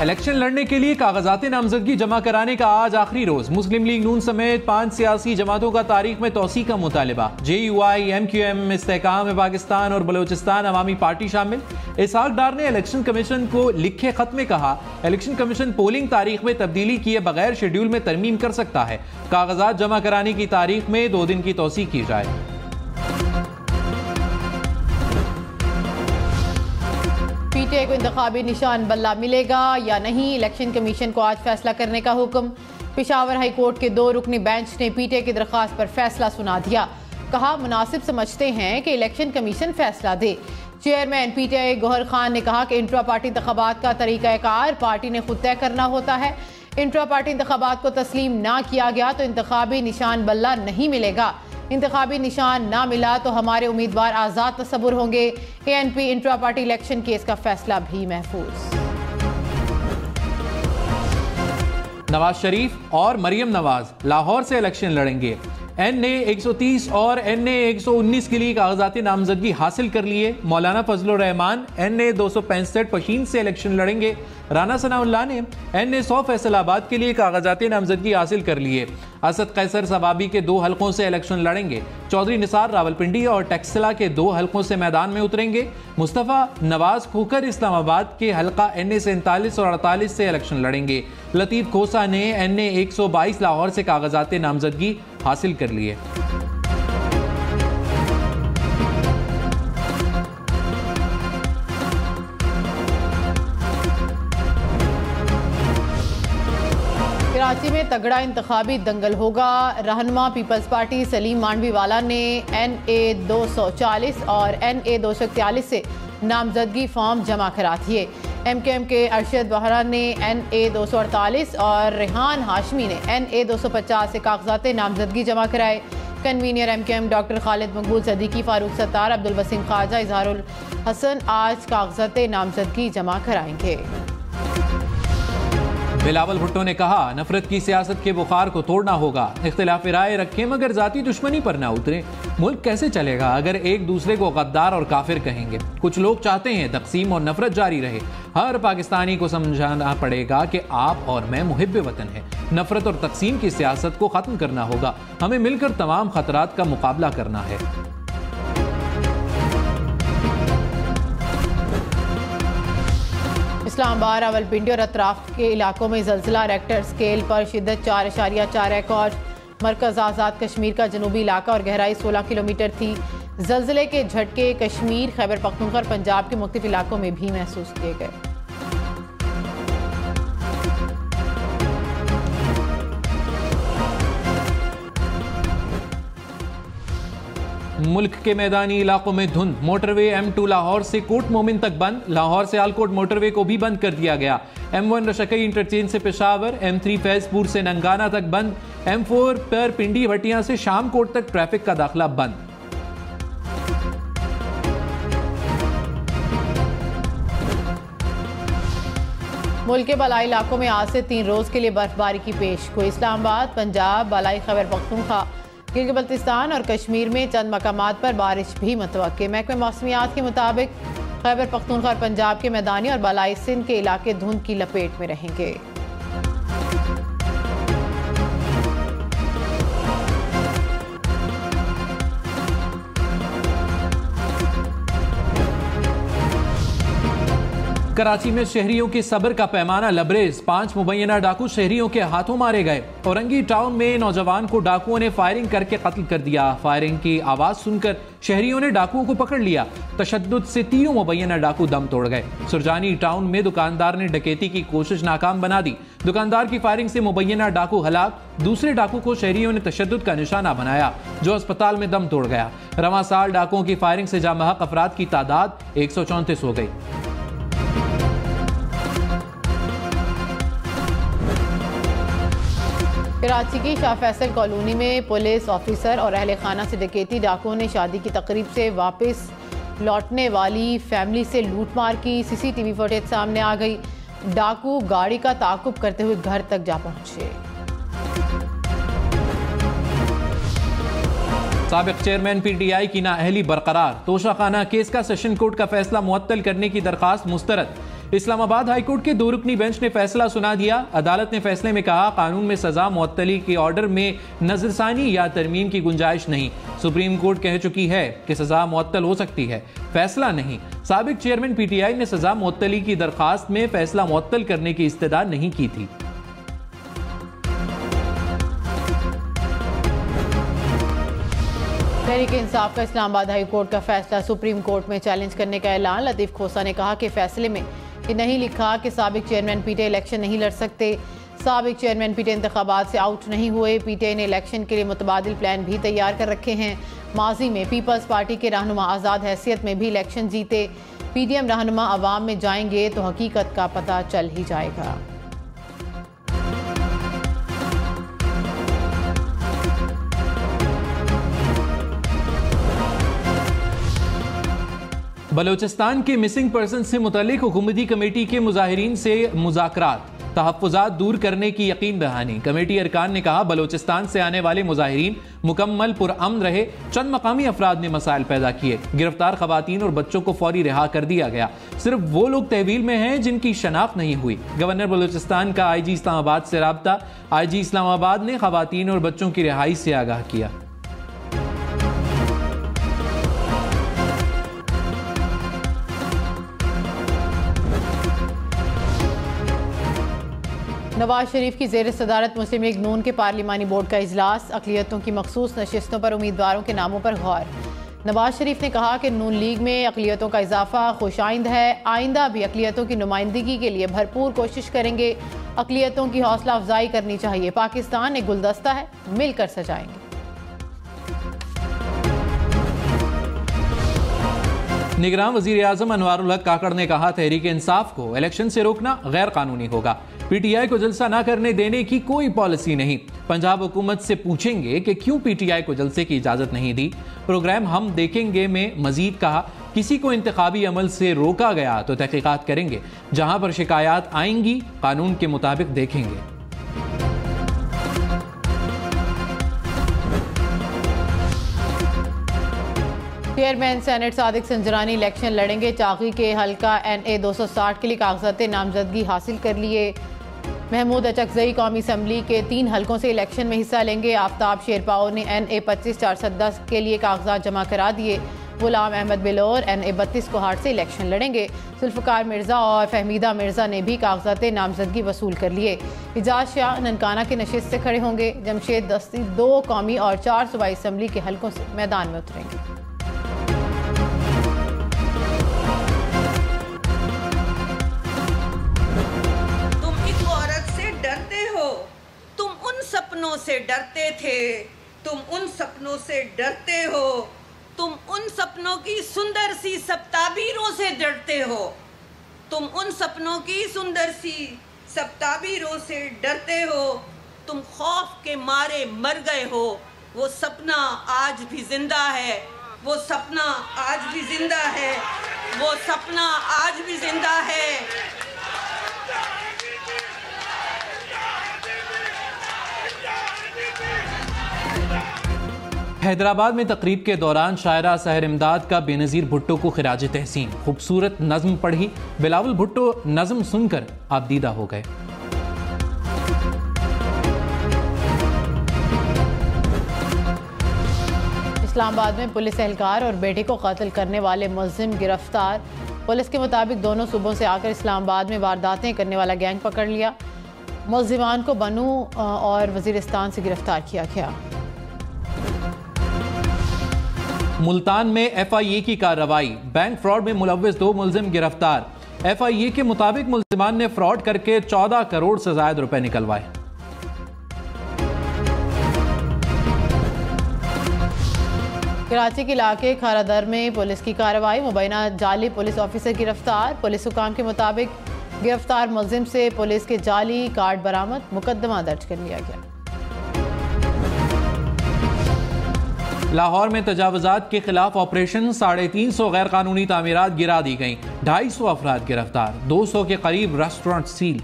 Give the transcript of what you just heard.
Election लड़ने के लिए कागजात नामजदगी जमा कराने का आज आखिरी रोज। मुस्लिम लीग नून समेत 5 सियासी जमातों का तारीख में तौसी का मुतालबा। JUI, MQM, इस्तेहकाम पाकिस्तान और बलोचिस्तान अवामी पार्टी शामिल। इसहाक डार ने इलेक्शन कमीशन को लिखे खत में कहा, इलेक्शन कमीशन पोलिंग तारीख में तब्दीली किए बगैर शेड्यूल में तरमीम कर सकता है। कागजात जमा कराने की तारीख में 2 दिन की तौसी की जाए। PTI को इंतखाबी निशान बल्ला मिलेगा या नहीं, इलेक्शन कमीशन को आज फैसला करने का हुक्म। पेशावर हाई कोर्ट के 2 रुकनी बेंच ने PTI की दरख्वास्त पर फैसला सुना दिया। कहा, मुनासिब समझते हैं कि इलेक्शन कमीशन फैसला दे। चेयरमैन PTI गौहर खान ने कहा कि इंट्रा पार्टी इंतखाबात का तरीक़ाकार पार्टी ने खुद तय करना होता है। इंट्रा पार्टी इंतखाबात को तस्लीम ना किया गया तो इंतखाबी निशान बल्ला नहीं मिलेगा। इंतखाबी निशान ना मिला तो हमारे उम्मीदवार आज़ाद तस्वुर होंगे। ANP intra party election case का फैसला भी महफूज। नवाज शरीफ और मरियम नवाज लाहौर से इलेक्शन लड़ेंगे। NA 130 और NA 119 के लिए कागजात नामजदगी हासिल कर लिए। मौलाना फजलुर रहमान NA 265 पशीन से इलेक्शन लड़ेंगे। राना सनाउल्लाह ने NA 100 फैसलाबाद के लिए कागजात नामजदगी हासिल कर लिए। असद कैसर सबाबी के 2 हलकों से इलेक्शन लड़ेंगे। चौधरी निसार रावलपिंडी और टेक्सला के 2 हलकों से मैदान में उतरेंगे। मुस्तफ़ा नवाज खोकर इस्लामाबाद के हलका NA 47 और 48 से इलेक्शन लड़ेंगे। लतीफ खोसा ने NA 122 लाहौर से कागजात नामजदगी हासिल कर लिए। कराची में तगड़ा इंतखाबी दंगल होगा। रहनुमा पीपल्स पार्टी सलीम मांडवीवाला ने NA 240 और NA 241 से नामजदगी फॉर्म जमा करा दिए। MKM के अरशद बहरा ने NA 248 और रेहान हाशमी ने NA 250 से कागजात नामजदगी जमा कराए। कन्वीनियर MKM डॉक्टर खालिद मकबूल, सदीकी, फारूक सत्तार, अब्दुल वसीम ख्वाजा, इजहारुल हसन आज कागजात नामजदगी जमा कराएंगे। बिलावल भुट्टो ने कहा, नफरत की सियासत के बुखार को तोड़ना होगा। इख्तिलाफ राय रखें मगर जाती दुश्मनी पर ना उतरे। मुल्क कैसे चलेगा अगर एक दूसरे को गद्दार और काफिर कहेंगे। कुछ लोग चाहते हैं तकसीम और नफरत जारी रहे। हर पाकिस्तानी को समझाना पड़ेगा कि आप और मैं मुहिब्बे वतन हैं। नफरत और तकसीम की सियासत को खत्म करना होगा। हमें मिलकर तमाम खतरात का मुकाबला करना है। इस्लामाबाद, रावलपिंडी और अतराफ के इलाकों में ज़लज़ला रेक्टर स्केल पर शिद्दत 4.4 रिकॉर्ड। मरकज़ आज़ाद कश्मीर का जनूबी इलाका और गहराई 16 किलोमीटर थी। ज़लज़ले के झटके कश्मीर, खैबर पख्तूनख्वा और पंजाब के मुख्तलिफ इलाकों में भी महसूस किए गए। मुल्क के मैदानी इलाकों में धुंध। मोटरवे M2 लाहौर से कोट मोमिन तक बंद। लाहौर से आलकोट मोटरवे को भी बंद कर दिया गया। M1 रशकई इंटरचेंज से पेशावर, M3 फैजपुर से नंगाना तक बंद। M4 पर पिंडी भटिया से शामकोट तक ट्रैफिक का दाखिला बंद। मुल्क के बालाई इलाकों में आज से 3 रोज के लिए बर्फबारी की पेशगोई। इस्लामाबाद, पंजाब, बालाई खैबर पख्तूनख्वा, गिलगित बल्तिस्तान और कश्मीर में चंद मकामात पर बारिश भी मुतवक्के। महकमे मौसमियात के मुताबिक खैबर पख्तूनख्वा और पंजाब के मैदानी और बालाई सिंध के इलाके धुंध की लपेट में रहेंगे। कराची में शहरियों के सब्र का पैमाना लबरेज। 5 मुबैना डाकू शहरियों के हाथों मारे गए। औरंगी टाउन में नौजवान को डाकुओं ने फायरिंग करके कत्ल कर दिया। फायरिंग की आवाज सुनकर शहरियों ने डाकुओं को पकड़ लिया। तशद्दुद से 3 मुबैना डाकू दम तोड़ गए। सुरजानी टाउन में दुकानदार ने डकैती की कोशिश नाकाम बना दी। दुकानदार की फायरिंग से मुबैना डाकू हलाक। दूसरे डाकू को शहरियों ने तशद्दुद का निशाना बनाया, जो अस्पताल में दम तोड़ गया। रवां साल डाकुओं की फायरिंग से जामहक अफराद की तादाद 134 हो गई। कराची की शाह फैसल कॉलोनी में पुलिस ऑफिसर और अहले खाना से डकैती। डाकुओं ने शादी की तकरीब से वापस लौटने वाली फैमिली से लूटमार की। CCTV फुटेज सामने आ गई। डाकू गाड़ी का ताकुब करते हुए घर तक जा पहुंचे। साबिक चेयरमैन PTI की नाअहली बरकरार। तोशाखाना केस का सेशन कोर्ट का फैसला मुअत्तल करने की दरखास्त मुस्तरद। इस्लामाबाद हाईकोर्ट के 2 रुकनी बेंच ने फैसला सुना दिया। अदालत ने फैसले में कहा, कानून में सजा मुअत्तली के ऑर्डर में नजरसानी या तरमीम की गुंजाइश नहीं। सुप्रीम कोर्ट कह चुकी है कि सजा मुअत्तल हो सकती है, फैसला नहीं। साबिक चेयरमैन पीटीआई ने सजा मुअत्तली की दरखास्त में फैसला मुअत्तल करने की इस्तदा नहीं की थी। तहरीक इंसाफ का इस्लामाबाद हाई कोर्ट का फैसला सुप्रीम कोर्ट में चैलेंज करने का ऐलान। लतीफ खोसा ने कहा कि फैसले में ये नहीं लिखा कि साबिक चेयरमैन पीटीआई इलेक्शन नहीं लड़ सकते। साबिक चेयरमैन पीटीआई इंतखाबात से आउट नहीं हुए। पीटीआई ने इलेक्शन के लिए मुतबादिल प्लान भी तैयार कर रखे हैं। माजी में पीपल्स पार्टी के रहनुमा आज़ाद हैसियत में भी इलेक्शन जीते। पीडीएम रहनुमा अवाम में जाएंगे तो हकीकत का पता चल ही जाएगा। बलोचिस्तान के मिसिंग पर्सन से मुतल्लिक हुकूमती कमेटी के मुजाहिरीन से मुज़ाकरात, तहफ़्फ़ुज़ात दूर करने की यकीन दहानी। कमेटी अरकान ने कहा, बलोचिस्तान से आने वाले मुजाहिरीन मुकम्मल पुरअमन रहे। चंद मकामी अफराद ने मसाइल पैदा किए। गिरफ्तार खवातीन और बच्चों को फौरी रिहा कर दिया गया। सिर्फ वो लोग तहवील में हैं जिनकी शनाख्त नहीं हुई। गवर्नर बलोचिस्तान का IG इस्लामाबाद से राब्ता। IG इस्लामाबाद ने खवातीन और बच्चों की रिहाई से आगाह किया। नवाज शरीफ की ज़ेर सदारत मुस्लिम लीग नून के पार्लिमानी बोर्ड का इजलास। अक़लियतों की मखसूस नशिस्तों पर उम्मीदवारों के नामों पर गौर। नवाज शरीफ ने कहा कि नून लीग में अक़लियतों का इजाफा खुशाइंद है। आइंदा भी अक़लियतों की नुमाइंदगी के लिए भरपूर कोशिश करेंगे। अक़लियतों की हौसला अफजाई करनी चाहिए। पाकिस्तान एक गुलदस्ता है, मिलकर सजाएंगे। निगरान वज़ीर आज़म अनवारुल हक काकड़ ने कहा, तहरीक इंसाफ को इलेक्शन से रोकना गैर कानूनी होगा। पीटीआई को जलसा न करने देने की कोई पॉलिसी नहीं। पंजाब हुकूमत से पूछेंगे कि क्यों पीटीआई को जलसे की इजाजत नहीं दी। प्रोग्राम हम देखेंगे में मजीद कहा, किसी को इंतखाबी अमल से रोका गया तो तहकीकात करेंगे। जहां पर शिकायत आएंगी कानून के मुताबिक देखेंगे। Chairman senate Sadiq Sanjrani election लड़ेंगे। चाकी के हल्का NA 260 के लिए कागजात नामजदगी हासिल कर लिए। महमूद अचकजई कौमी असम्बली के 3 हलकों से इलेक्शन में हिस्सा लेंगे। आफ्ताब शेरपाओ ने NA 25/410 के लिए कागजात जमा करा दिए। गुलाम अहमद बिलोर NA 32 कोहाट से इलेक्शन लड़ेंगे। जुल्फ़िकार मिर्ज़ा और फहमीदा मिर्ज़ा ने भी कागजात नामजदगी वसूल कर लिए। इजाज शाह ननकाना के नशिस्त से खड़े होंगे। जमशेद दस्ती 2 कौमी और 4 सूबाई असम्बली के हलकों से मैदान में उतरेंगे। सपनों से डरते थे, तुम उन सपनों से डरते हो। तुम उन सपनों की सुंदर सी सब ताबीरों से डरते हो। तुम उन सपनों की सुंदर सी सब ताबीरों से डरते हो। तुम खौफ के मारे मर गए हो। वो सपना आज भी जिंदा है। वो सपना आज भी जिंदा है। वो सपना आज भी जिंदा है। हैदराबाद में तकरीब के दौरान शायरा सहर इमदाद का बेनज़ीर भुट्टो को खिराज तहसीन। खूबसूरत नज़्म पढ़ी। बिलावल भुट्टो नज़्म सुनकर आबदीदा हो गए। इस्लामाबाद में पुलिस एहलकार और बेटे को कत्ल करने वाले मुलजिम गिरफ्तार। पुलिस के मुताबिक दोनों सूबों से आकर इस्लामाबाद में वारदातें करने वाला गैंग पकड़ लिया। मुलजिमान को बनू और वजीरिस्तान से गिरफ्तार किया गया। मुल्तान में FIA की कार्रवाई। बैंक फ्रॉड में मुलव्विस 2 मुलजिम गिरफ्तार। FIA के मुताबिक मुलजिमान ने फ्रॉड करके 14 करोड़ से ज्यादा रुपए निकलवाए। कराची के इलाके खारादर में पुलिस की कार्रवाई। मुबैना जाली पुलिस ऑफिसर गिरफ्तार। पुलिस हुकाम के मुताबिक गिरफ्तार मुलजिम से पुलिस के जाली कार्ड बरामद। मुकदमा दर्ज कर लिया गया। लाहौर में तजावुजात के खिलाफ ऑपरेशन। 350 गैर कानूनी तामीरात गिरा दी गईं। 250 अफराद गिरफ्तार। 200 के करीब रेस्टोरेंट सील।